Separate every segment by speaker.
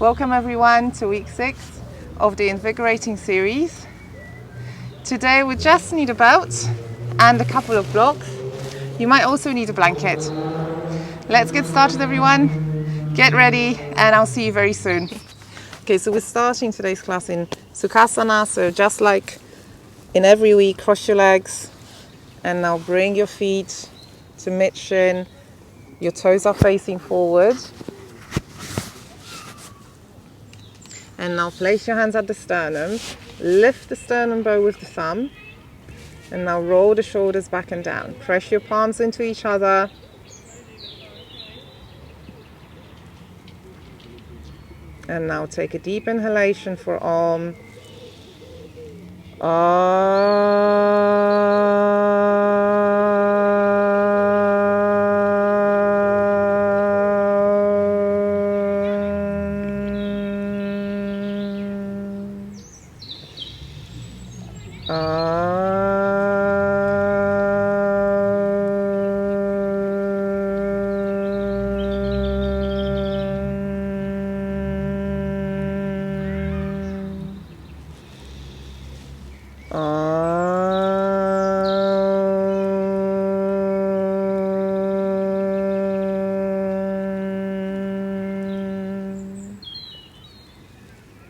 Speaker 1: Welcome everyone to week 6 of the invigorating series. Today we just need a belt and a couple of blocks. You might also need a blanket. Let's get started everyone. Get ready and I'll see you very soon. Okay, so we're starting today's class in Sukhasana. So just like in every week, cross your legs and now bring your feet to mid-shin. Your toes are facing forward. And now place your hands at the sternum, lift the sternum bow with the thumb, and now roll the shoulders back and down. Press your palms into each other. And now take a deep inhalation for Om.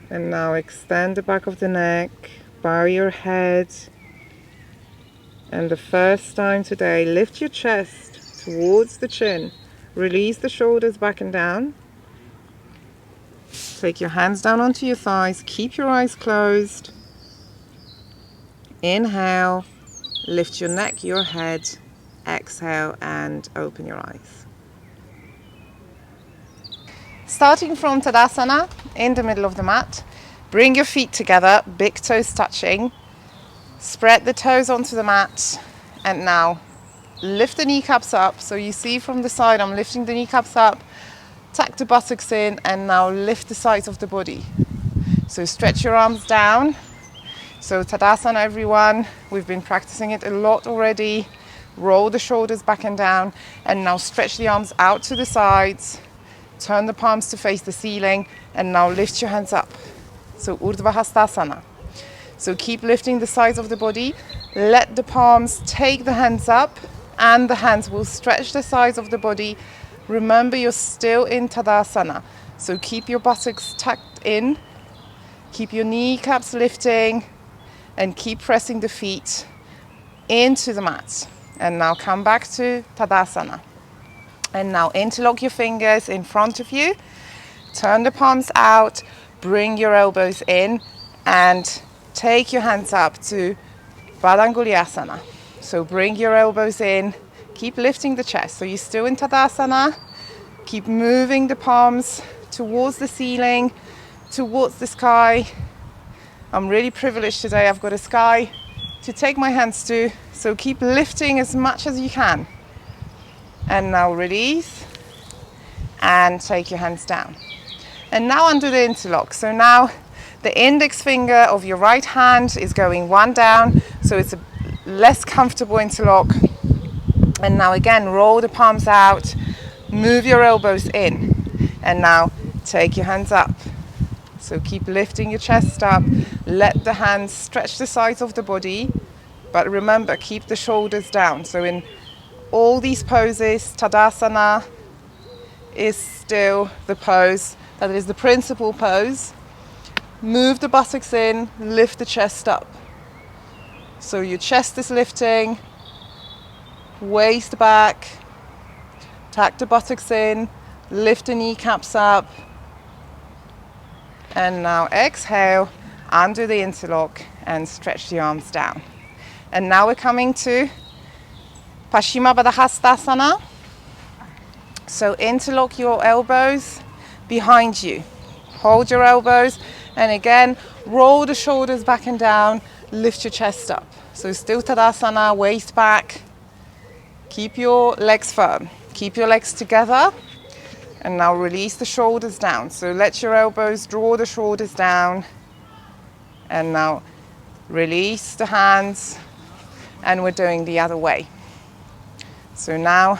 Speaker 1: And now extend the back of the neck, bow your head, and the first time today, lift your chest towards the chin, release the shoulders back and down, take your hands down onto your thighs, keep your eyes closed, inhale, lift your neck, your head, exhale and open your eyes. Starting from Tadasana, in the middle of the mat, bring your feet together, big toes touching, spread the toes onto the mat, and now lift the kneecaps up. So you see from the side, I'm lifting the kneecaps up, tuck the buttocks in, and now lift the sides of the body. So stretch your arms down. So Tadasana everyone, we've been practicing it a lot already. Roll the shoulders back and down, and now stretch the arms out to the sides. Turn the palms to face the ceiling and now lift your hands up. So Urdhvahastasana. So keep lifting the sides of the body. Let the palms take the hands up and the hands will stretch the sides of the body. Remember you're still in Tadasana. So keep your buttocks tucked in. Keep your kneecaps lifting and keep pressing the feet into the mat. And now come back to Tadasana. And now interlock your fingers in front of you, turn the palms out, bring your elbows in and take your hands up to Baddhanguliyasana. So bring your elbows in, keep lifting the chest. So you're still in Tadasana, keep moving the palms towards the ceiling, towards the sky. I'm really privileged today, I've got a sky to take my hands to, so keep lifting as much as you can. And now release and take your hands down. And now undo the interlock. So now the index finger of your right hand is going one down, so it's a less comfortable interlock. And now again, roll the palms out, move your elbows in, and now take your hands up. So keep lifting your chest up, let the hands stretch the sides of the body, but remember, keep the shoulders down. So in all these poses, Tadasana is still the pose, that is the principal pose. Move the buttocks in, lift the chest up. So your chest is lifting, waist back, tuck the buttocks in, lift the kneecaps up. And now exhale, undo the interlock and stretch the arms down. And now we're coming to Paschima baddhahastasana. So interlock your elbows behind you. Hold your elbows and again roll the shoulders back and down, lift your chest up. So still Tadasana, waist back. Keep your legs firm. Keep your legs together and now release the shoulders down. So let your elbows draw the shoulders down and now release the hands, and we're doing the other way. So now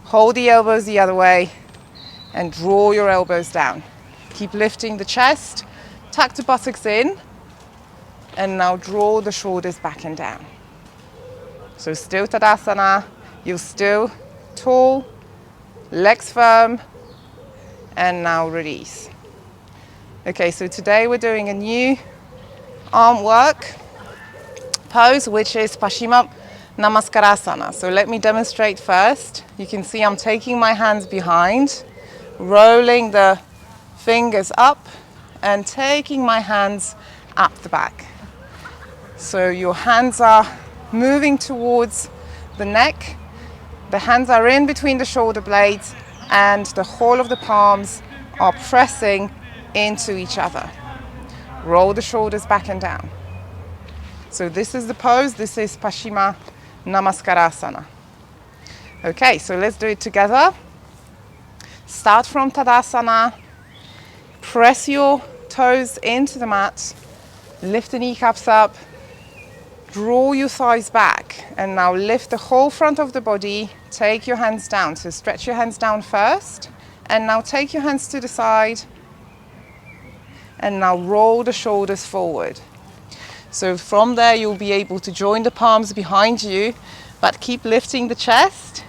Speaker 1: hold the elbows the other way and draw your elbows down. Keep lifting the chest, tuck the buttocks in, and now draw the shoulders back and down. So still Tadasana, you're still tall, legs firm, and now release. Okay, so today we're doing a new arm work pose, which is Paschima namaskarasana. So let me demonstrate first. You can see I'm taking my hands behind, rolling the fingers up and taking my hands up the back. So your hands are moving towards the neck. The hands are in between the shoulder blades and the whole of the palms are pressing into each other. Roll the shoulders back and down. So this is the pose. This is Paschima namaskarasana. Okay, so let's do it together. Start from Tadasana. Press your toes into the mat. Lift the kneecaps up. Draw your thighs back. And now lift the whole front of the body. Take your hands down. So stretch your hands down first. And now take your hands to the side. And now roll the shoulders forward. So from there you'll be able to join the palms behind you, but keep lifting the chest.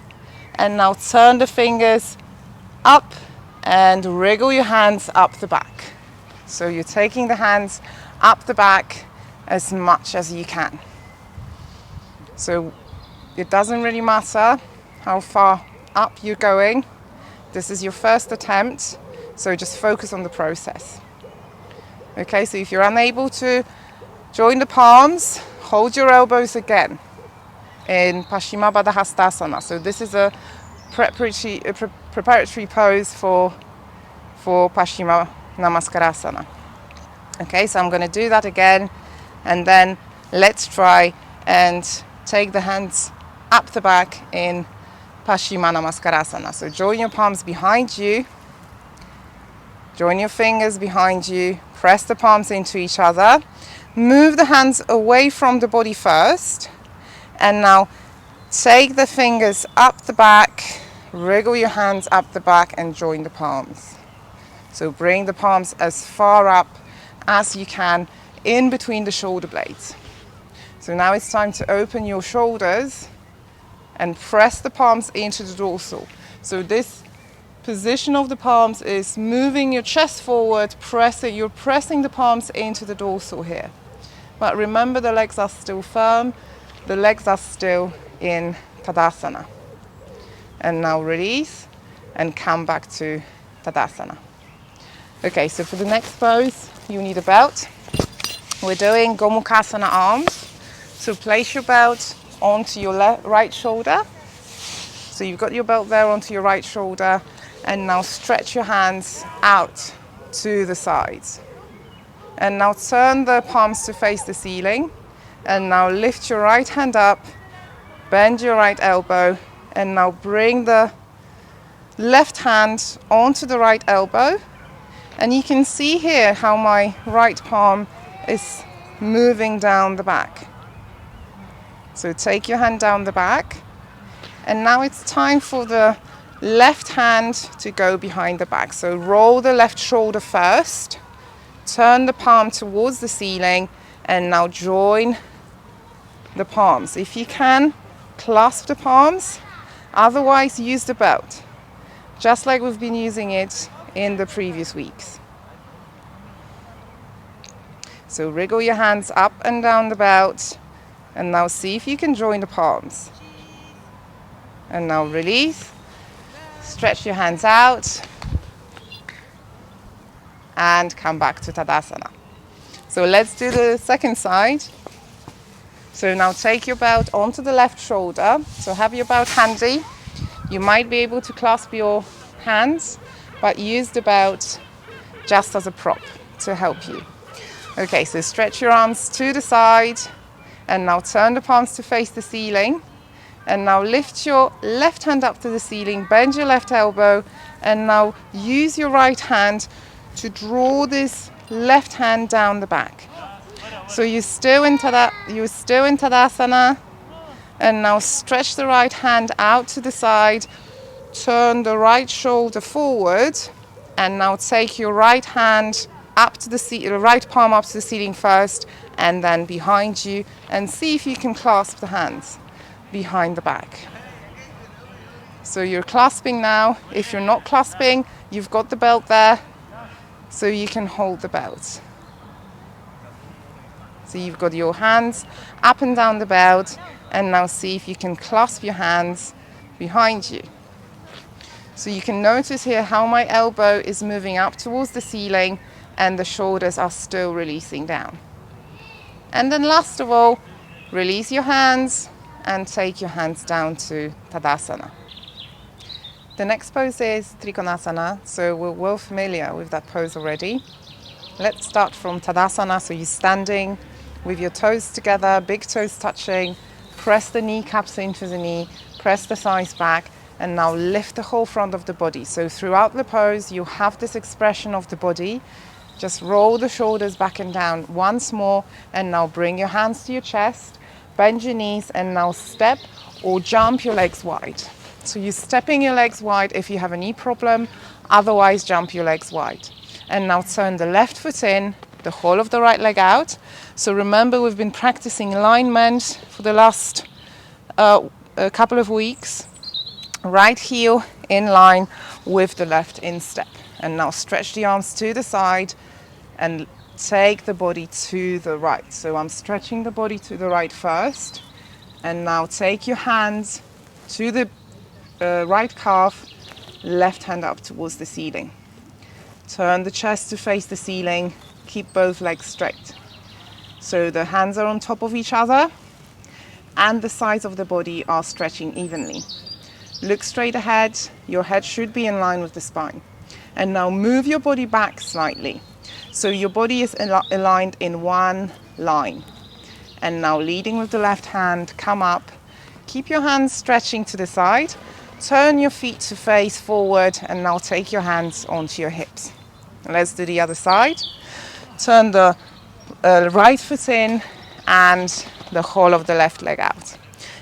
Speaker 1: And now turn the fingers up and wriggle your hands up the back. So you're taking the hands up the back as much as you can. So it doesn't really matter how far up you're going. This is your first attempt, so just focus on the process. Okay, so if you're unable to join the palms, hold your elbows again in Paschima baddhahastasana. So this is a preparatory pose for Paschima namaskarasana. Okay, so I'm going to do that again, and then let's try and take the hands up the back in Paschima namaskarasana. So join your palms behind you, join your fingers behind you, press the palms into each other. Move the hands away from the body first, and now take the fingers up the back, wriggle your hands up the back and join the palms. So bring the palms as far up as you can in between the shoulder blades. So now it's time to open your shoulders and press the palms into the dorsal. So this position of the palms is moving your chest forward, you're pressing the palms into the dorsal here. But remember, the legs are still firm, the legs are still in Tadasana. And now release and come back to Tadasana. Okay, so for the next pose, you need a belt. We're doing Gomukhasana arms. So place your belt onto your right shoulder. So you've got your belt there onto your right shoulder, and now stretch your hands out to the sides. And now turn the palms to face the ceiling. And now lift your right hand up, bend your right elbow, and now bring the left hand onto the right elbow. And you can see here how my right palm is moving down the back. So take your hand down the back. And now it's time for the left hand to go behind the back. So roll the left shoulder first. Turn the palm towards the ceiling, and now join the palms. If you can, clasp the palms, otherwise use the belt, just like we've been using it in the previous weeks. So wriggle your hands up and down the belt, and now see if you can join the palms. And now release, stretch your hands out, and come back to Tadasana. So let's do the second side. So now take your belt onto the left shoulder. So have your belt handy. You might be able to clasp your hands, but use the belt just as a prop to help you. Okay, so stretch your arms to the side, and now turn the palms to face the ceiling. And now lift your left hand up to the ceiling, bend your left elbow, and now use your right hand to draw this left hand down the back. So you're still in Tadasana, and now stretch the right hand out to the side, turn the right shoulder forward, And now take your right hand up to the right palm up to the ceiling first, and then behind you, and see if you can clasp the hands behind the back. So you're clasping now. If you're not clasping, you've got the belt there, so you can hold the belt. So you've got your hands up and down the belt, and now see if you can clasp your hands behind you. So you can notice here how my elbow is moving up towards the ceiling and the shoulders are still releasing down. And then last of all, release your hands and take your hands down to Tadasana. The next pose is Trikonasana, so we're well familiar with that pose already. Let's start from Tadasana, so you're standing with your toes together, big toes touching, press the kneecaps into the knee, press the thighs back, and now lift the whole front of the body. So throughout the pose, you have this expression of the body. Just roll the shoulders back and down once more, and now bring your hands to your chest, bend your knees, and now step or jump your legs wide. So you're stepping your legs wide if you have a knee problem, otherwise jump your legs wide. And now turn the left foot in, the whole of the right leg out. So remember, we've been practicing alignment for the last a couple of weeks. Right heel in line with the left instep. And now stretch the arms to the side and take the body to the right. So I'm stretching the body to the right first. And now take your hands to the right calf, left hand up towards the ceiling. Turn the chest to face the ceiling. Keep both legs straight. So the hands are on top of each other and the sides of the body are stretching evenly. Look straight ahead. Your head should be in line with the spine. And now move your body back slightly. So your body is aligned in one line. And now leading with the left hand, come up. Keep your hands stretching to the side. Turn your feet to face forward and now take your hands onto your hips. Let's do the other side. Turn the right foot in and the whole of the left leg out.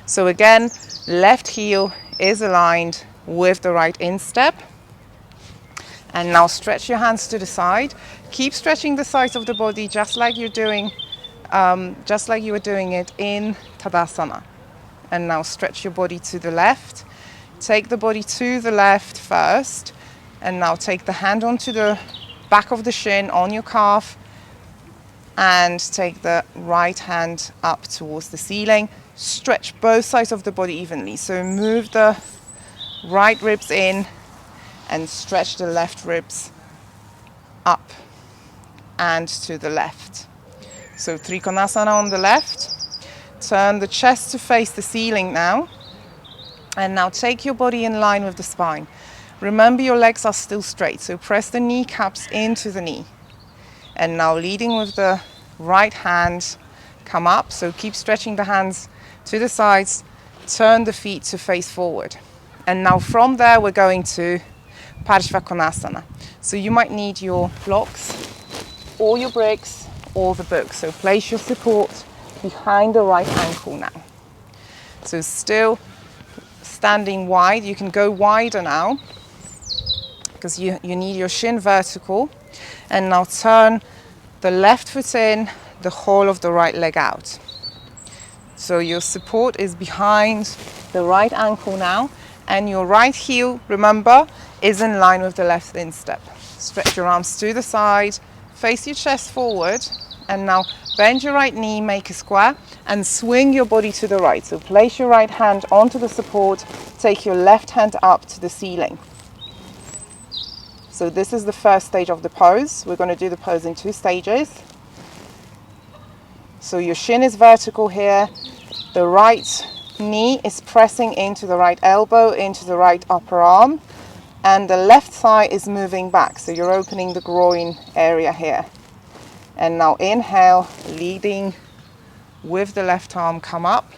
Speaker 1: So again, left heel is aligned with the right instep. And now stretch your hands to the side. Keep stretching the sides of the body just like you were doing it in Tadasana. And now stretch your body to the left. Take the body to the left first. And now take the hand onto the back of the shin on your calf. And take the right hand up towards the ceiling. Stretch both sides of the body evenly. So move the right ribs in and stretch the left ribs up and to the left. So Trikonasana on the left. Turn the chest to face the ceiling now. And now take your body in line with the spine. Remember, your legs are still straight, so press the kneecaps into the knee. And now leading with the right hand, come up. So keep stretching the hands to the sides. Turn the feet to face forward. And now from there, we're going to Parsvakonasana. So you might need your blocks or your bricks or the book. So place your support behind the right ankle now. So still standing wide. You can go wider now because you need your shin vertical. And now turn the left foot in, the whole of the right leg out. So your support is behind the right ankle now. And your right heel, remember, is in line with the left instep. Stretch your arms to the side, face your chest forward, and now bend your right knee, make a square, and swing your body to the right. So place your right hand onto the support, take your left hand up to the ceiling. So this is the first stage of the pose. We're going to do the pose in 2 stages. So your shin is vertical here, the right knee is pressing into the right elbow, into the right upper arm, and the left thigh is moving back. So you're opening the groin area here. And now inhale, leading with the left arm, come up,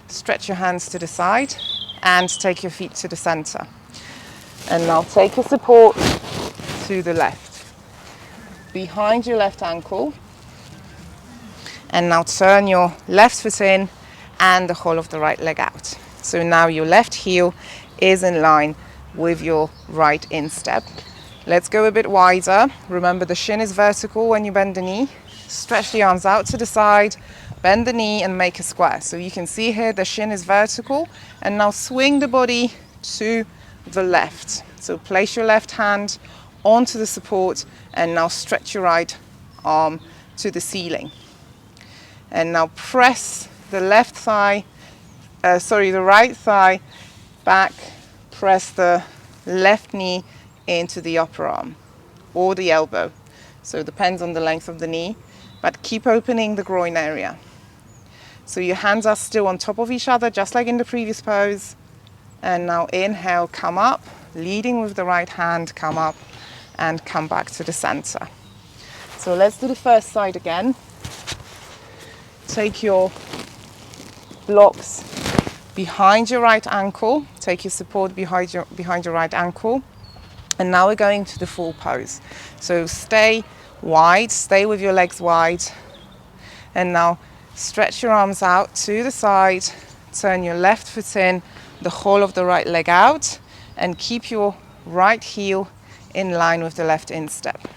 Speaker 1: stretch your hands to the side, and take your feet to the center. And now take your support to the left, behind your left ankle. And now turn your left foot in and the whole of the right leg out. So now your left heel is in line with your right instep. Let's go a bit wider. Remember, the shin is vertical when you bend the knee. Stretch the arms out to the side, bend the knee and make a square. So you can see here the shin is vertical, and now swing the body to the left. So place your left hand onto the support and now stretch your right arm to the ceiling. And now press the the right thigh back, press the left knee into the upper arm or the elbow. So it depends on the length of the knee, but keep opening the groin area. So your hands are still on top of each other, just like in the previous pose. And now inhale, come up, leading with the right hand, come up and come back to the center. So let's do the first side again. Take your blocks behind your right ankle, take your support behind your right ankle. And now we're going to the full pose. So stay wide, stay with your legs wide. And now stretch your arms out to the side, turn your left foot in, the whole of the right leg out, and keep your right heel in line with the left instep.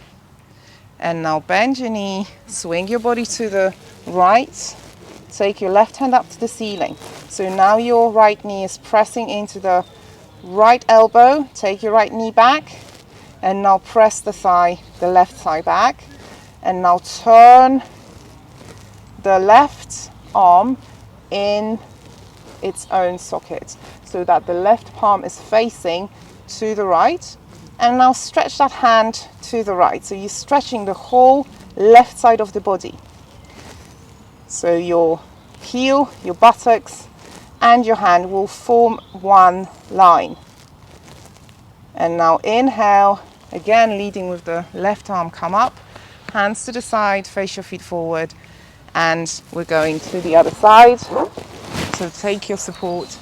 Speaker 1: And now bend your knee, swing your body to the right, take your left hand up to the ceiling. So now your right knee is pressing into the right elbow, take your right knee back, and now press the left thigh back, and now turn the left arm in its own socket so that the left palm is facing to the right, and now stretch that hand to the right. So you're stretching the whole left side of the body. So your heel, your buttocks, and your hand will form one line. And now inhale, again leading with the left arm, come up, hands to the side, face your feet forward, and we're going to the other side. So take your support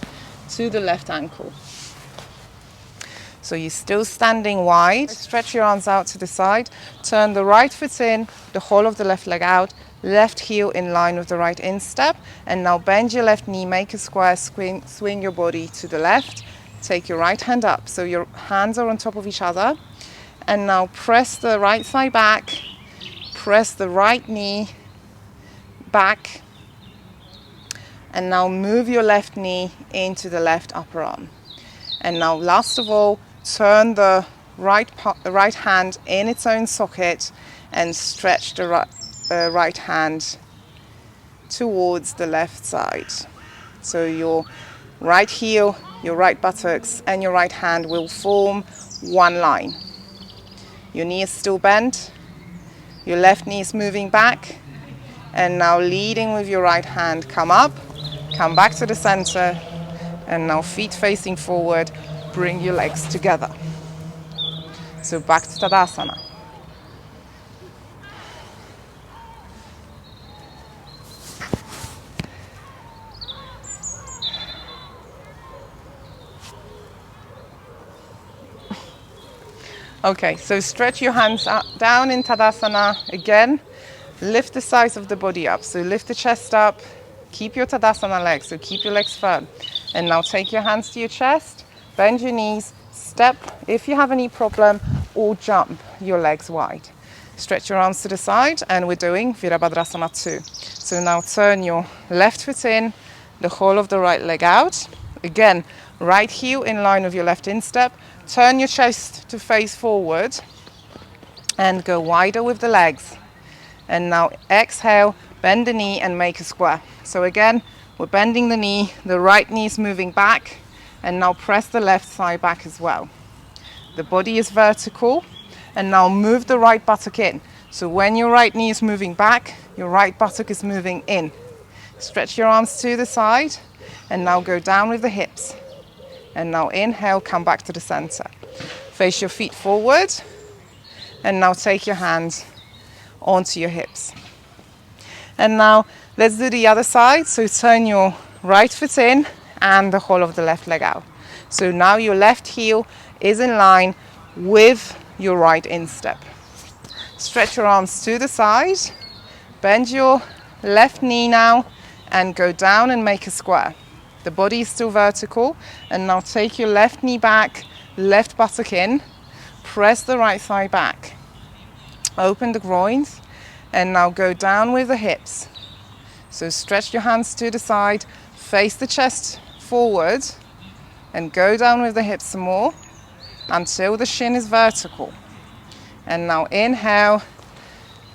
Speaker 1: to the left ankle. So you're still standing wide, stretch your arms out to the side, turn the right foot in, the whole of the left leg out, left heel in line with the right instep, and now bend your left knee, make a square, swing your body to the left, take your right hand up, so your hands are on top of each other, and now press the right thigh back, press the right knee back, and now move your left knee into the left upper arm. And now last of all, turn the right hand in its own socket and stretch the right hand towards the left side. So your right heel, your right buttocks, and your right hand will form one line. Your knee is still bent, your left knee is moving back, and now leading with your right hand, come up, come back to the center, and now feet facing forward, bring your legs together. So back to Tadasana. Okay, so stretch your hands up, down in Tadasana again. Lift the size of the body up. So lift the chest up. Keep your Tadasana legs, so keep your legs firm. And now take your hands to your chest, bend your knees, step if you have any problem, or jump your legs wide. Stretch your arms to the side, and we're doing Virabhadrasana 2. So now turn your left foot in, the whole of the right leg out. Again, right heel in line with your left instep. Turn your chest to face forward and go wider with the legs. And now exhale, bend the knee and make a square. So again, we're bending the knee, the right knee is moving back, and now press the left thigh back as well. The body is vertical, and now move the right buttock in. So when your right knee is moving back, your right buttock is moving in. Stretch your arms to the side, and now go down with the hips. And now inhale, come back to the center. Face your feet forward, and now take your hands onto your hips. And now let's do the other side. So turn your right foot in and the whole of the left leg out. So now your left heel is in line with your right instep. Stretch your arms to the side, bend your left knee now, and go down and make a square. The body is still vertical, and now take your left knee back, left buttock in, Press the right thigh back. Open the groins and now go down with the hips. So stretch your hands to the side, face the chest forward and go down with the hips some more until the shin is vertical. And now inhale,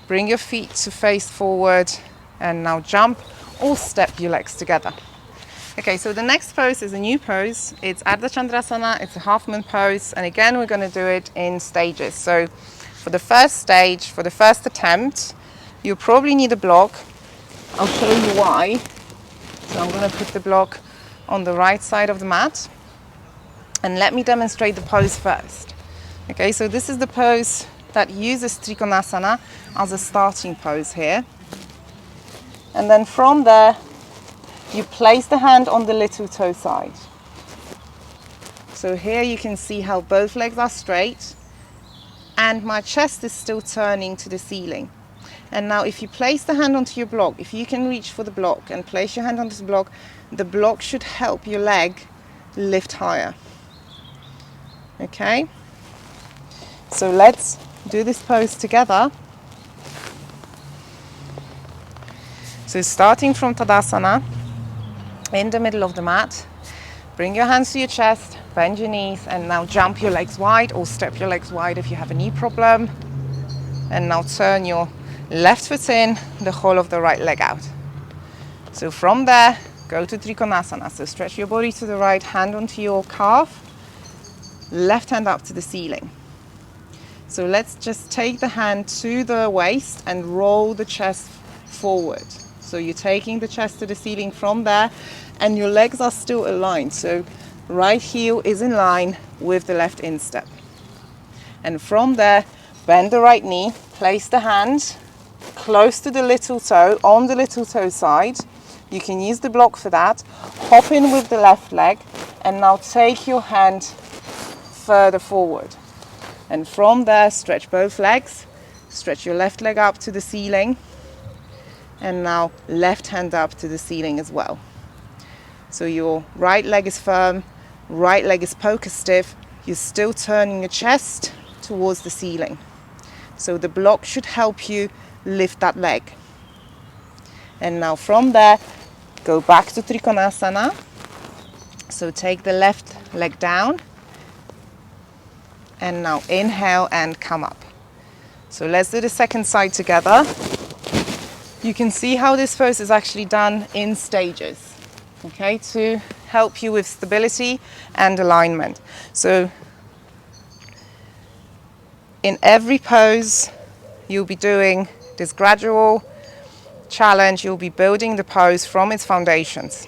Speaker 1: bring your feet to face forward and now jump or step your legs together. Okay, so the next pose is a new pose. It's Ardha chandrasana, it's a half moon pose, and again we're going to do it in stages. So for the first stage, for the first attempt, you'll probably need a block. I'll show you why. So I'm going to put the block on the right side of the mat, and let me demonstrate the pose first. Okay, so this is the pose that uses Trikonasana as a starting pose here. And then from there, you place the hand on the little toe side. So here you can see how both legs are straight and my chest is still turning to the ceiling. And now if you place the hand onto your block, if you can reach for the block and place your hand onto the block should help your leg lift higher. Okay? So let's do this pose together. So starting from Tadasana, in the middle of the mat, bring your hands to your chest, bend your knees, and now jump your legs wide or step your legs wide if you have a knee problem. And now turn your left foot in, the whole of the right leg out. So from there, go to Trikonasana. So stretch your body to the right, hand onto your calf, left hand up to the ceiling. So let's just take the hand to the waist and roll the chest forward. So you're taking the chest to the ceiling from there and your legs are still aligned. So right heel is in line with the left instep. And from there, bend the right knee, place the hand close to the little toe, on the little toe side. You can use the block for that. Hop in with the left leg and now take your hand further forward. And from there, stretch both legs, stretch your left leg up to the ceiling. And now left hand up to the ceiling as well. So your right leg is firm, right leg is poker stiff. You're still turning your chest towards the ceiling. So the block should help you lift that leg. And now from there, go back to Trikonasana. So take the left leg down. And now inhale and come up. So let's do the second side together. You can see how this pose is actually done in stages, okay, to help you with stability and alignment. So in every pose, you'll be doing this gradual challenge. You'll be building the pose from its foundations.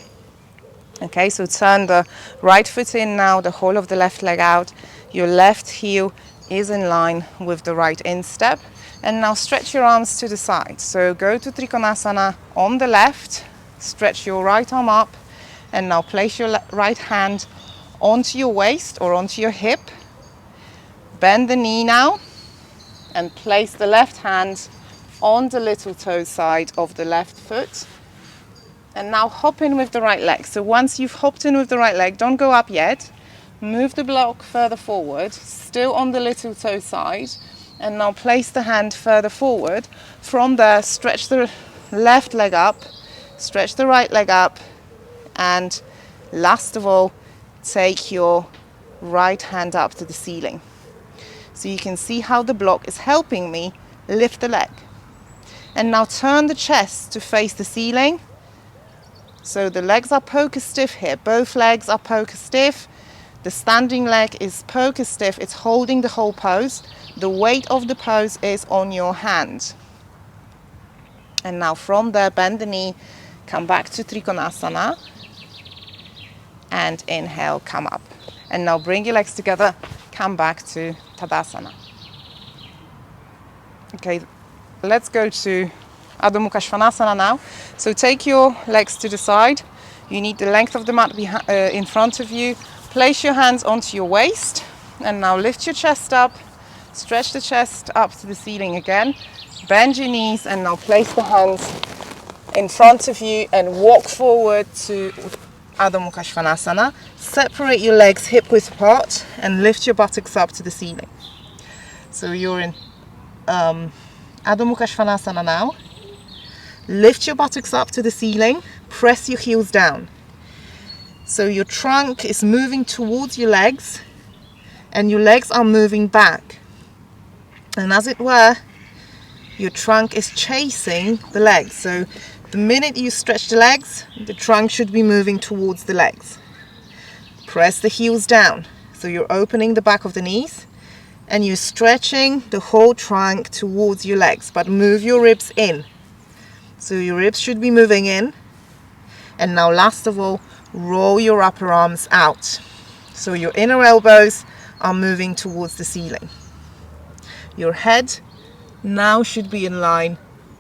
Speaker 1: Okay, so turn the right foot in now, the whole of the left leg out. Your left heel is in line with the right instep. And now stretch your arms to the side. So go to Trikonasana on the left, stretch your right arm up, and now place your right hand onto your waist or onto your hip. Bend the knee now, and place the left hand on the little toe side of the left foot. And now hop in with the right leg. So once you've hopped in with the right leg, don't go up yet. Move the block further forward, still on the little toe side. And now place the hand further forward. From there, stretch the left leg up, stretch the right leg up, and last of all, take your right hand up to the ceiling. So you can see how the block is helping me lift the leg. And now turn the chest to face the ceiling. So the legs are poker stiff here. Both legs are poker stiff. The standing leg is poker stiff. It's holding the whole pose. The weight of the pose is on your hand. And now from there, bend the knee, come back to Trikonasana, and inhale, come up. And now bring your legs together, come back to Tadasana. Okay, let's go to Adhomukha svanasana now. So take your legs to the side. You need the length of the mat in front of you. Place your hands onto your waist, and now lift your chest up. Stretch the chest up to the ceiling again. Bend your knees and now place the hands in front of you and walk forward to Adhomukha svanasana. Separate your legs hip width apart and lift your buttocks up to the ceiling. So you're in Adhomukha svanasana now. Lift your buttocks up to the ceiling, press your heels down. So your trunk is moving towards your legs and your legs are moving back. And as it were, your trunk is chasing the legs. So the minute you stretch the legs, the trunk should be moving towards the legs. Press the heels down. So you're opening the back of the knees and you're stretching the whole trunk towards your legs, but move your ribs in. So your ribs should be moving in. And now last of all, roll your upper arms out. So your inner elbows are moving towards the ceiling. Your head now should be in line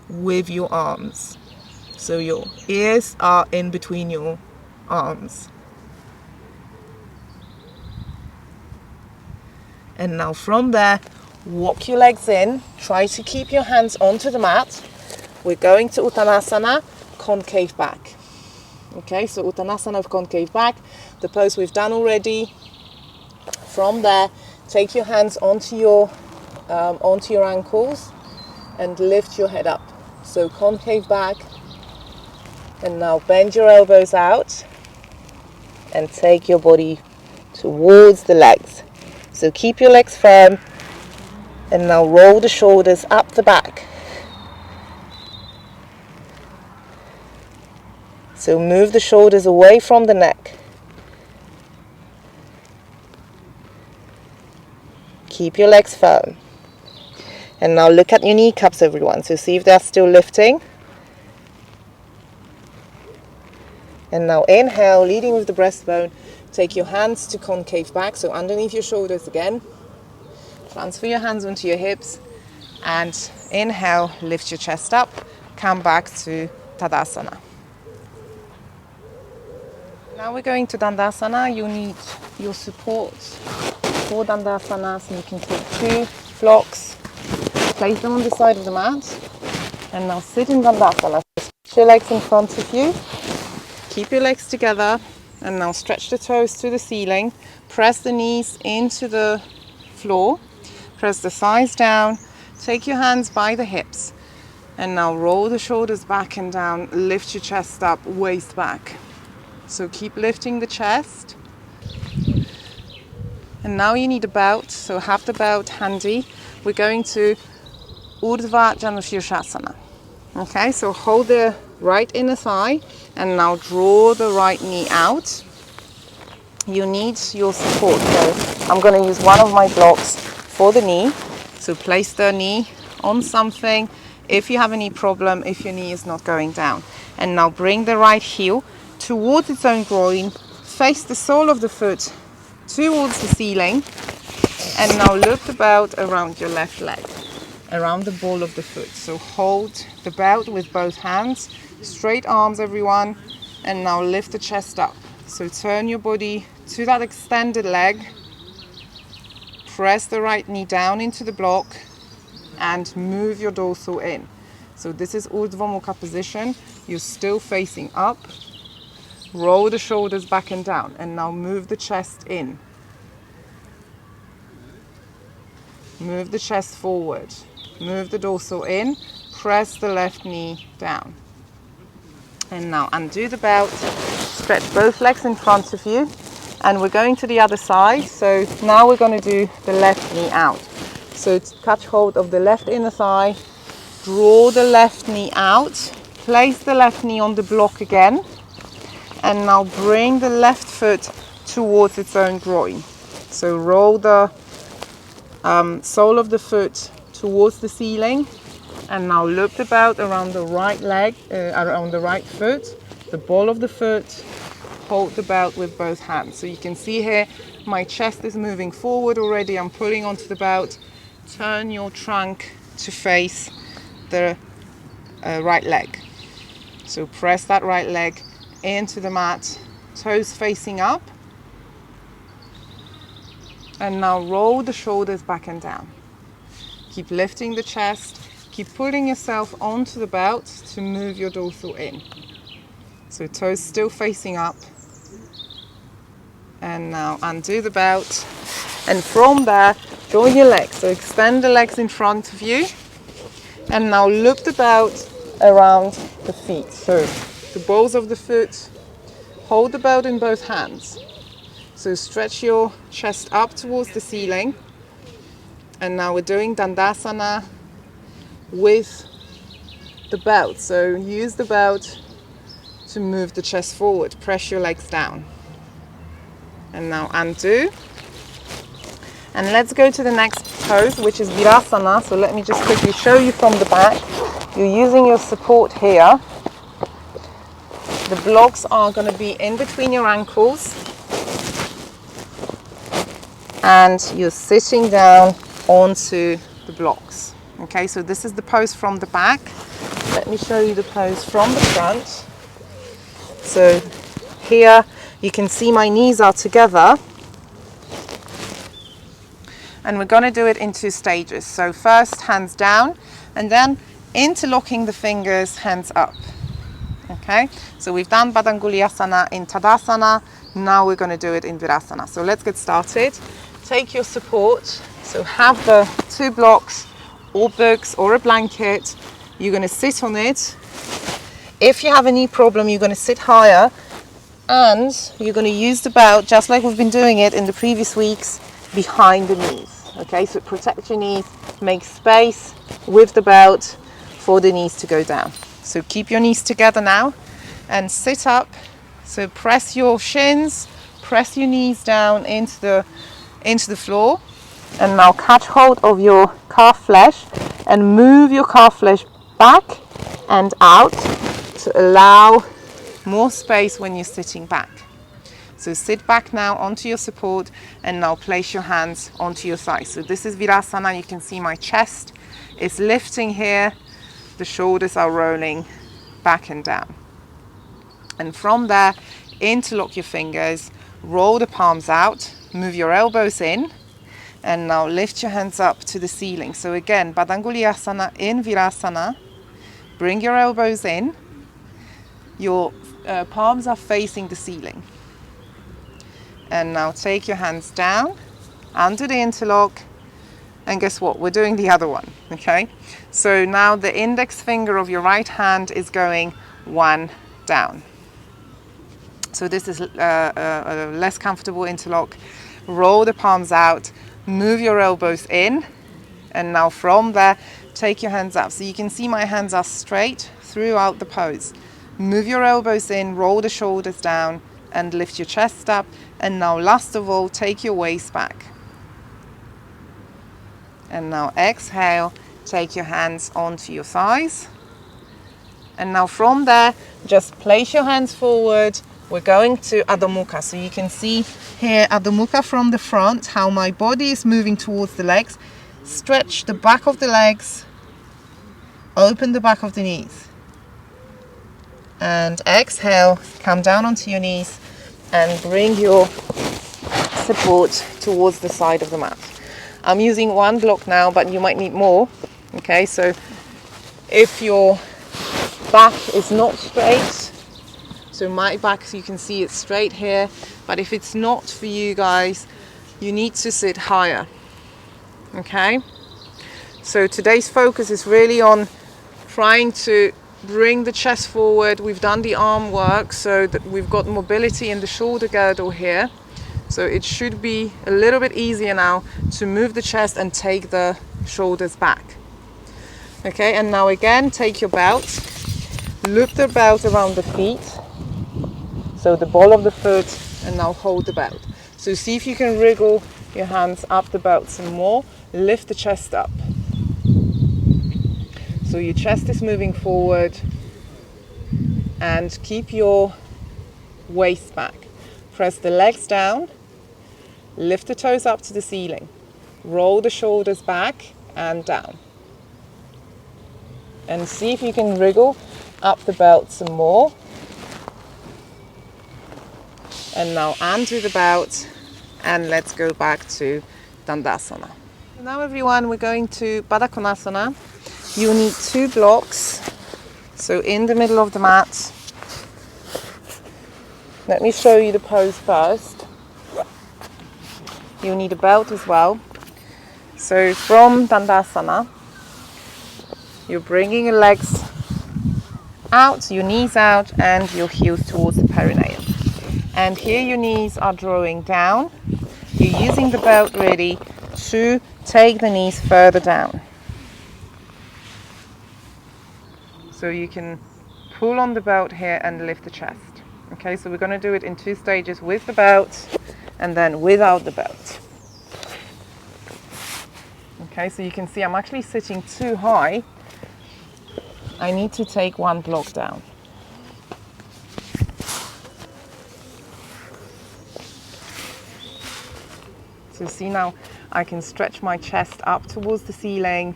Speaker 1: with your arms. So your ears are in between your arms. And now from there, walk your legs in. Try to keep your hands onto the mat. We're going to Uttanasana, concave back. Okay, so Uttanasana of concave back, the pose we've done already. From there, take your hands onto your ankles and lift your head up. So concave back, and now bend your elbows out and take your body towards the legs. So keep your legs firm, and now roll the shoulders up the back. So move the shoulders away from the neck. Keep your legs firm. And now look at your kneecaps, everyone. So see if they're still lifting. And now inhale, leading with the breastbone. Take your hands to concave back, so underneath your shoulders again. Transfer your hands onto your hips. And inhale, lift your chest up. Come back to Tadasana. Now we're going to Dandasana. You need your support for Dandasana. So you can take 2 blocks, place them on the side of the mat, and now sit in Dandasana. Stretch your legs in front of you. Keep your legs together, and now stretch the toes to the ceiling. Press the knees into the floor. Press the thighs down. Take your hands by the hips, and now roll the shoulders back and down. Lift your chest up, waist back. So keep lifting the chest. And now you need a belt, so have the belt handy. We're going to Urdhva Janusirsasana. Okay, so hold the right inner thigh and now draw the right knee out. You need your support, so I'm going to use one of my blocks for the knee. So place the knee on something if you have any problem, if your knee is not going down. And now bring the right heel towards its own groin, face the sole of the foot towards the ceiling, and now loop the belt around your left leg, around the ball of the foot. So hold the belt with both hands, straight arms everyone, and now lift the chest up. So turn your body to that extended leg, press the right knee down into the block, and move your dorsal in. So this is Urdhvamukha position. You're still facing up. Roll the shoulders back and down, and now move the chest in. Move the chest forward. Move the dorsal in. Press the left knee down. And now undo the belt. Stretch both legs in front of you. And we're going to the other side. So now we're going to do the left knee out. So catch hold of the left inner thigh. Draw the left knee out. Place the left knee on the block again. And now bring the left foot towards its own groin. So roll the sole of the foot towards the ceiling, and now loop the belt around the right leg, around the right foot, the ball of the foot. Hold the belt with both hands. So you can see here, my chest is moving forward already. I'm pulling onto the belt. Turn your trunk to face the right leg. So press that right leg into the mat, toes facing up, and now roll the shoulders back and down. Keep lifting the chest, keep pulling yourself onto the belt to move your dorsal in. So toes still facing up, and now undo the belt, and from there Join your legs, so extend the legs in front of you. And now loop the belt around the feet. So the balls of the foot, hold the belt in both hands. So stretch your chest up towards the ceiling. And now we're doing Dandasana with the belt. So use the belt to move the chest forward. Press your legs down. And now undo. And let's go to the next pose, which is Virasana. So let me just quickly show you from the back. You're using your support here. The blocks are going to be in between your ankles. And you're sitting down onto the blocks. Okay, so this is the pose from the back. Let me show you the pose from the front. So here you can see my knees are together. And we're going to do it in 2 stages. So first hands down and then interlocking the fingers, hands up. Okay, so we've done Baddhanguliyasana in Tadasana. Now we're going to do it in Virasana. So let's get started. Take your support. So have the 2 blocks or books or a blanket. You're going to sit on it. If you have a knee problem, you're going to sit higher and you're going to use the belt just like we've been doing it in the previous weeks behind the knees. Okay, so protect your knees, make space with the belt for the knees to go down. So keep your knees together now and sit up. So press your shins, press your knees down into the floor. And now catch hold of your calf flesh and move your calf flesh back and out to allow more space when you're sitting back. So sit back now onto your support and now place your hands onto your thighs. So this is Virasana. You can see my chest is lifting here. The shoulders are rolling back and down. And from there, interlock your fingers, roll the palms out, move your elbows in, and now lift your hands up to the ceiling. So again, Baddhanguliyasana in Virasana. Bring your elbows in. Your palms are facing the ceiling. And now take your hands down, undo the interlock, and guess what? We're doing the other one, okay? So now the index finger of your right hand is going 1 down. So this is a less comfortable interlock. Roll the palms out, move your elbows in, and now from there, take your hands up. So you can see my hands are straight throughout the pose. Move your elbows in, roll the shoulders down, and lift your chest up. And now last of all, take your waist back. And now exhale, take your hands onto your thighs. And now from there, just place your hands forward. We're going to Adhomukha. So you can see here Adhomukha from the front, how my body is moving towards the legs. Stretch the back of the legs, open the back of the knees. And exhale, come down onto your knees and bring your support towards the side of the mat. I'm using 1 block now, but you might need more. Okay, so if your back is not straight, so my back, so you can see it's straight here, but if it's not for you guys, you need to sit higher. Okay, so today's focus is really on trying to bring the chest forward. We've done the arm work so that we've got mobility in the shoulder girdle here. So it should be a little bit easier now to move the chest and take the shoulders back. Okay, and now again, take your belt, loop the belt around the feet. So the ball of the foot, and now hold the belt. So see if you can wriggle your hands up the belt some more. Lift the chest up. So your chest is moving forward and keep your waist back. Press the legs down, lift the toes up to the ceiling. Roll the shoulders back and down. And see if you can wriggle up the belt some more. And now undo the belt and let's go back to Dandasana. Now everyone, we're going to Baddhakonasana. You need 2 blocks, so in the middle of the mat. Let me show you the pose first. You need a belt as well. So from Dandasana, you're bringing your legs out, your knees out, and your heels towards the perineum. And here your knees are drawing down. You're using the belt really to take the knees further down. So you can pull on the belt here and lift the chest. Okay, so we're going to do it in 2 stages, with the belt and then without the belt. Okay, so you can see I'm actually sitting too high. I need to take 1 block down. So see, now I can stretch my chest up towards the ceiling,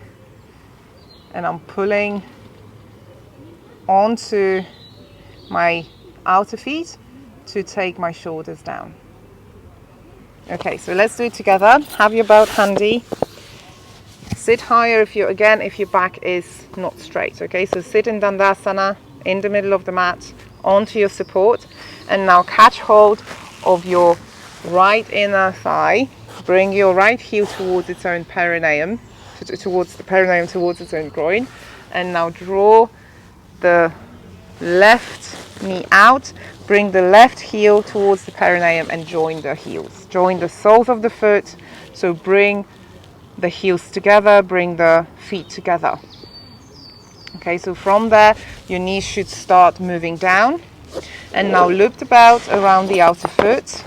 Speaker 1: and I'm pulling onto my outer feet to take my shoulders down. Okay, so let's do it together. Have your belt handy. Sit higher if your back is not straight. Okay, so sit in Dandasana in the middle of the mat onto your support, and now catch hold of your right inner thigh. Bring your right heel towards its own perineum, towards its own groin, and now draw the left knee out. Bring the left heel towards the perineum and join the heels. Join the soles of the foot. So bring the heels together, bring the feet together. Okay, so from there your knees should start moving down, and now loop the belt around the outer foot.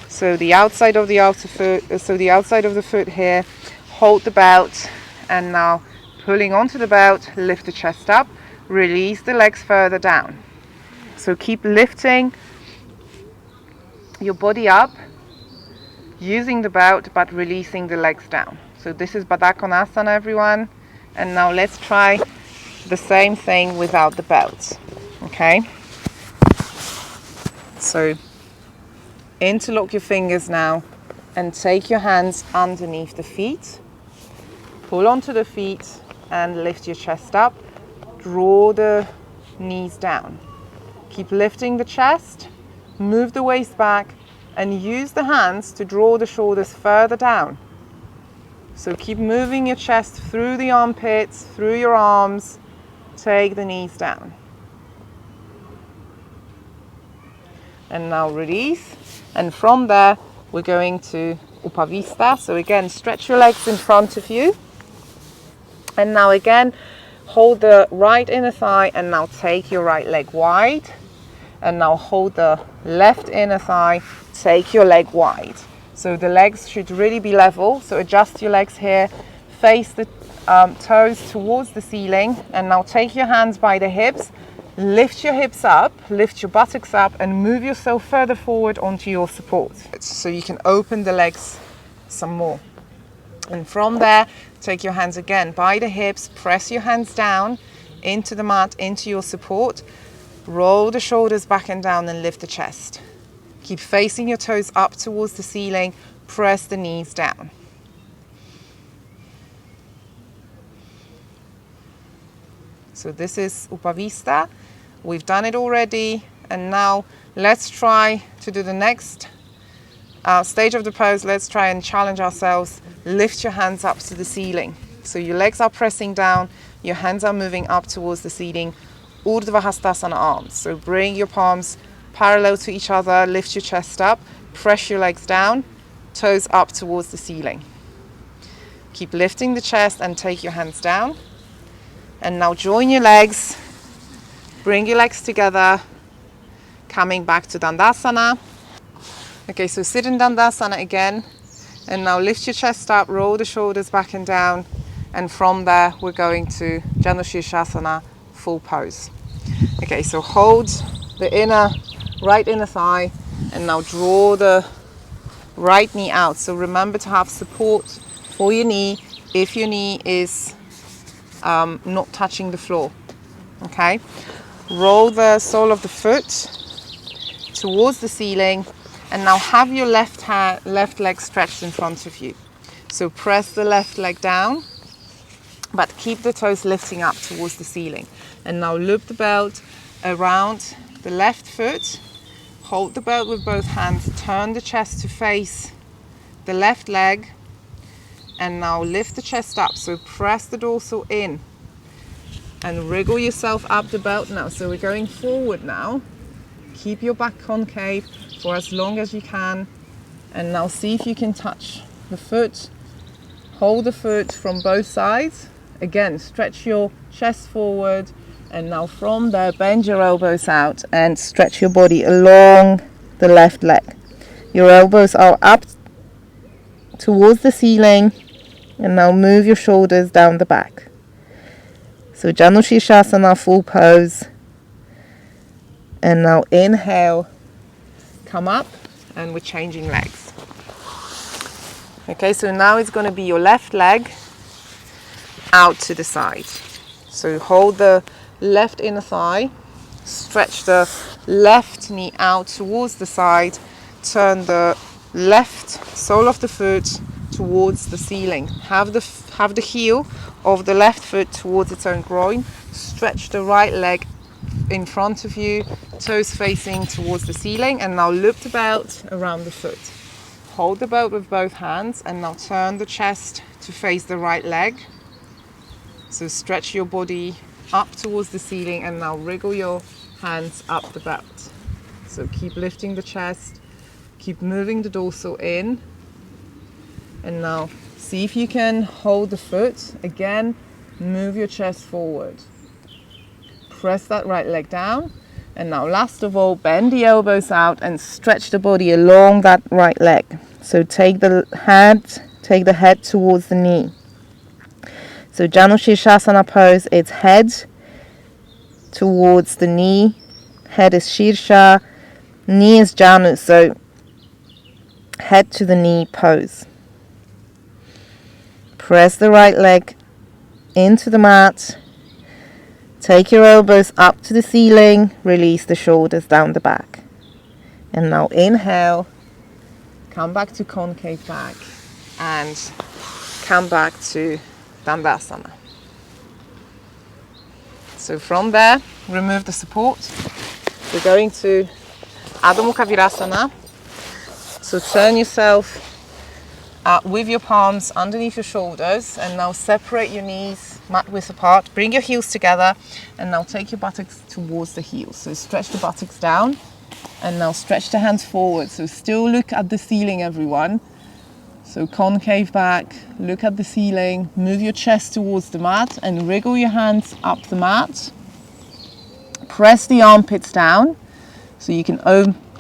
Speaker 1: So the outside of the foot here, hold the belt, and now pulling onto the belt, lift the chest up, release the legs further down. So keep lifting your body up using the belt but releasing the legs down. So this is Baddhakonasana, everyone, and now let's try the same thing without the belt. Okay, so interlock your fingers now and take your hands underneath the feet. Pull onto the feet and lift your chest up. Draw the knees down. Keep lifting the chest. Move the waist back and use the hands to draw the shoulders further down. So keep moving your chest through the armpits, through your arms. Take the knees down. And now release. And from there, we're going to Upavista. So again, stretch your legs in front of you. And now again, hold the right inner thigh and now take your right leg wide. And now hold the left inner thigh, take your leg wide. So the legs should really be level. So adjust your legs here, face the toes towards the ceiling. And now take your hands by the hips. Lift your hips up, lift your buttocks up, and move yourself further forward onto your support. So you can open the legs some more. And from there, take your hands again by the hips, press your hands down into the mat, into your support. Roll the shoulders back and down and lift the chest. Keep facing your toes up towards the ceiling, press the knees down. So this is Upavista. We've done it already, and now let's try to do the next stage of the pose. Let's try and challenge ourselves. Lift your hands up to the ceiling. So your legs are pressing down, your hands are moving up towards the ceiling. Urdhvahastasana arms. So bring your palms parallel to each other, lift your chest up, press your legs down, toes up towards the ceiling. Keep lifting the chest and take your hands down. And now join your legs, bring your legs together, coming back to Dandasana. Okay, so sit in Dandasana again, and now lift your chest up, roll the shoulders back and down, and from there we're going to Janusirsasana, full pose. Okay, so hold the right inner thigh, and now draw the right knee out. So remember to have support for your knee if your knee is not touching the floor. Okay, roll the sole of the foot towards the ceiling, and now have your left leg stretched in front of you. So press the left leg down, but keep the toes lifting up towards the ceiling. And now loop the belt around the left foot, hold the belt with both hands, turn the chest to face the left leg, And now lift the chest up, so press the dorsal in and wriggle yourself up the belt now. So we're going forward now. Keep your back concave for as long as you can. And now see if you can touch the foot. Hold the foot from both sides. Again, stretch your chest forward. And now from there, bend your elbows out and stretch your body along the left leg. Your elbows are up towards the ceiling. And now move your shoulders down the back. So Janusirsasana, full pose. And now inhale, come up, and we're changing legs. Okay, so now it's going to be your left leg out to the side. So hold the left inner thigh, stretch the left knee out towards the side, turn the left sole of the foot towards the ceiling. Have the heel of the left foot towards its own groin. Stretch the right leg in front of you, toes facing towards the ceiling, and now loop the belt around the foot. Hold the belt with both hands and now turn the chest to face the right leg. So stretch your body up towards the ceiling and now wriggle your hands up the belt. So keep lifting the chest, keep moving the dorsal in, and now see if you can hold the foot. Again, move your chest forward. Press that right leg down. And now last of all, bend the elbows out and stretch the body along that right leg. So take the head towards the knee. So Janusirsasana pose, it's head towards the knee. Head is Shirsha, knee is Janu. So head to the knee pose. Press the right leg into the mat. Take your elbows up to the ceiling, release the shoulders down the back. And now inhale, come back to concave back, and come back to Dandasana. So from there, remove the support. We're going to Adhomukha Virasana. So turn yourself with your palms underneath your shoulders, and now separate your knees mat width apart. Bring your heels together and now take your buttocks towards the heels. So stretch the buttocks down and now stretch the hands forward. So still look at the ceiling, everyone. So concave back, look at the ceiling, move your chest towards the mat and wriggle your hands up the mat. Press the armpits down so you can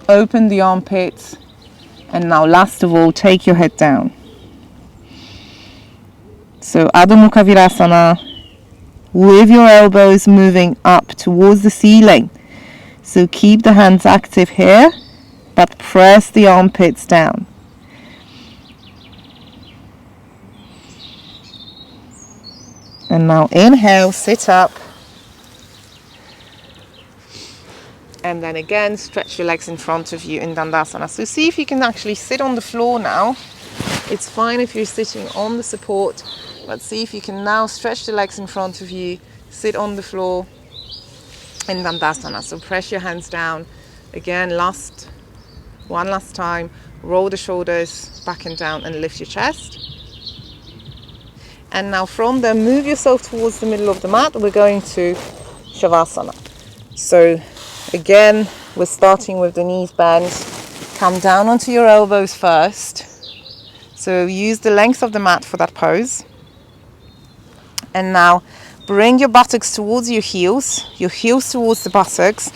Speaker 1: open the armpits, and now last of all, take your head down. So Adhomukha Virasana with your elbows moving up towards the ceiling. So keep the hands active here, but press the armpits down. And now inhale, sit up. And then again, stretch your legs in front of you in Dandasana. So see if you can actually sit on the floor now. It's fine if you're sitting on the support, but see if you can now stretch the legs in front of you, sit on the floor in Dandasana. So press your hands down. Again, one last time. Roll the shoulders back and down and lift your chest. And now from there, move yourself towards the middle of the mat. We're going to Savasana. So again, we're starting with the knees bent. Come down onto your elbows first. So use the length of the mat for that pose. And now bring your buttocks towards your heels towards the buttocks.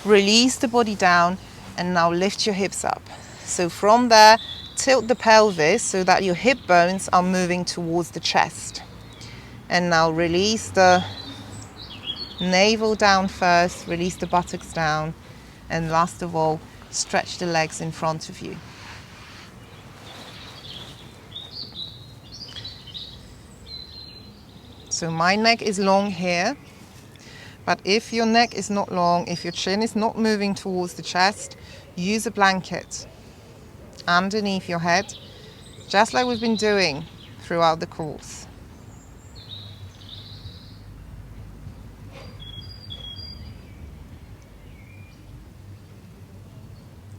Speaker 1: Release the body down and now lift your hips up. So from there, tilt the pelvis so that your hip bones are moving towards the chest. And now release the navel down first, release the buttocks down, and last of all, stretch the legs in front of you. So my neck is long here, but if your neck is not long, if your chin is not moving towards the chest, use a blanket underneath your head, just like we've been doing throughout the course.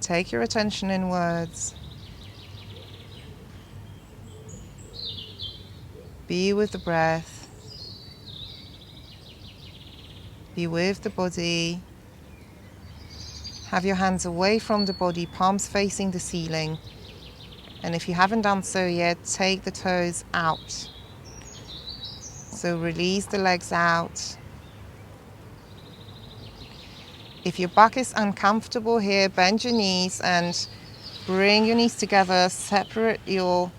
Speaker 1: Take your attention inwards. Be with the breath. Be with the body. Have your hands away from the body, palms facing the ceiling. And if you haven't done so yet, take the toes out. So release the legs out. If your back is uncomfortable here, bend your knees and bring your knees together. Separate your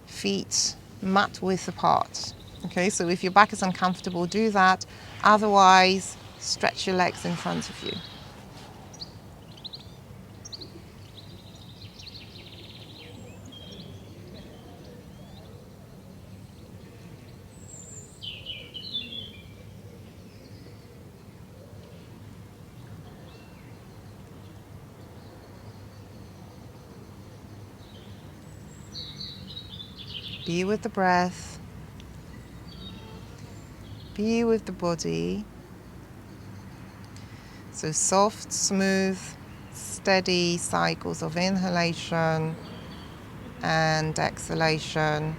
Speaker 1: feet mat width apart. Okay, so if your back is uncomfortable, do that. Otherwise, stretch your legs in front of you. Be with the breath. Be with the body. So soft, smooth, steady cycles of inhalation and exhalation.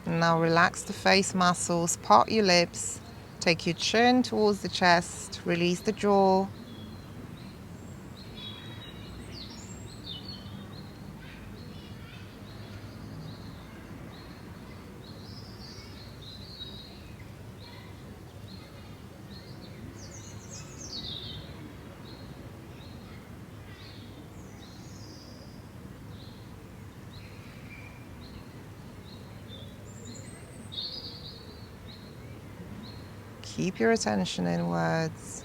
Speaker 1: Now relax the face muscles, part your lips, take your chin towards the chest, release the jaw. Keep your attention inwards.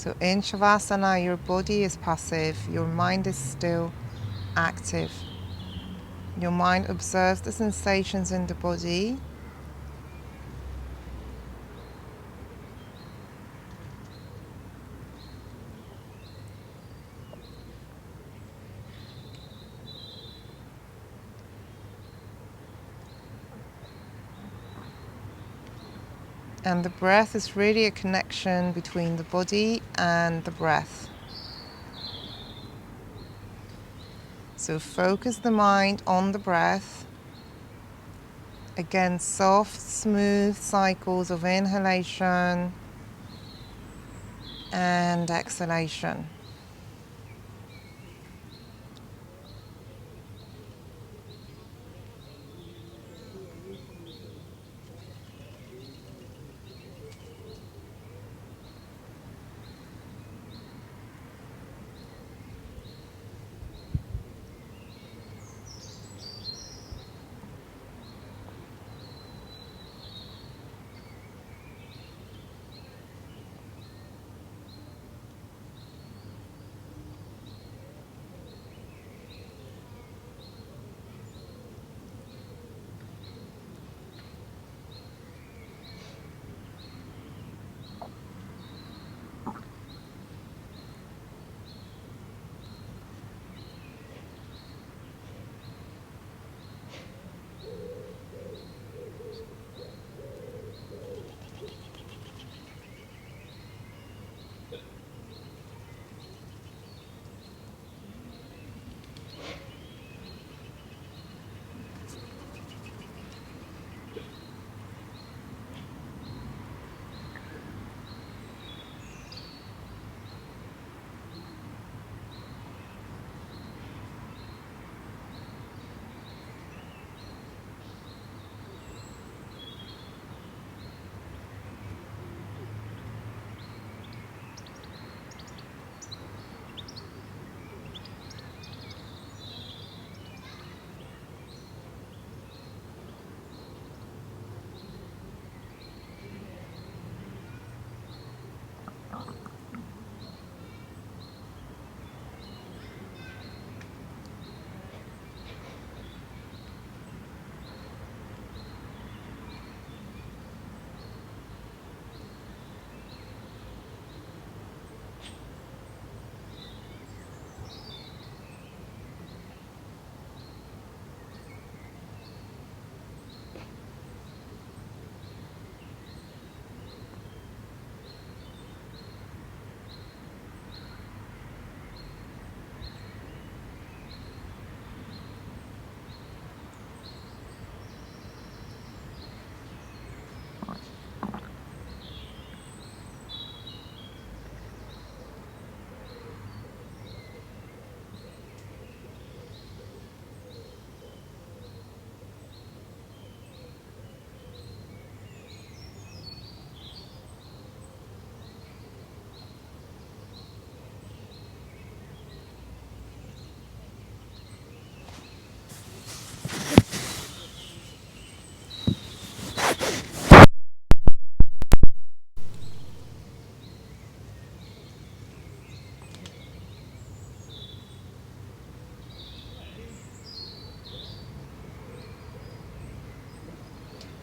Speaker 1: So in Savasana, your body is passive, your mind is still active. Your mind observes the sensations in the body. And the breath is really a connection between the body and the breath. So focus the mind on the breath. Again, soft, smooth cycles of inhalation and exhalation.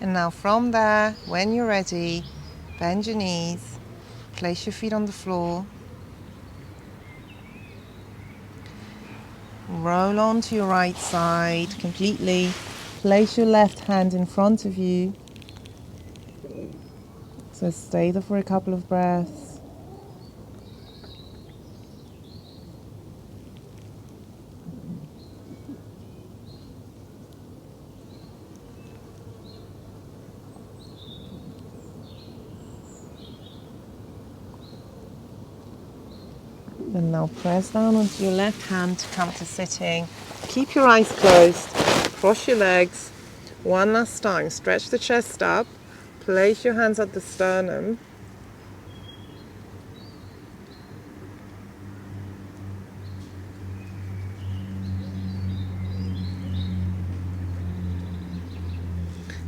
Speaker 1: And now from there, when you're ready, bend your knees, place your feet on the floor, roll onto your right side completely, place your left hand in front of you. So stay there for a couple of breaths. And now press down onto your left hand to come to sitting. Keep your eyes closed, cross your legs. One last time, stretch the chest up, place your hands at the sternum.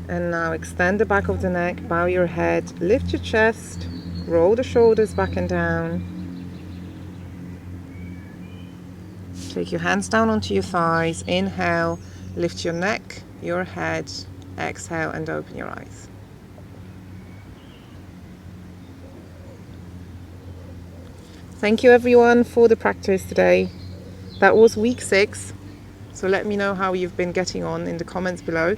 Speaker 1: And now extend the back of the neck, bow your head, lift your chest, roll the shoulders back and down. Take your hands down onto your thighs, inhale, lift your neck, your head, exhale and open your eyes. Thank you everyone for the practice today. That was week 6, so let me know how you've been getting on in the comments below.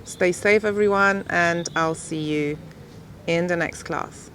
Speaker 1: Stay safe everyone, and I'll see you in the next class.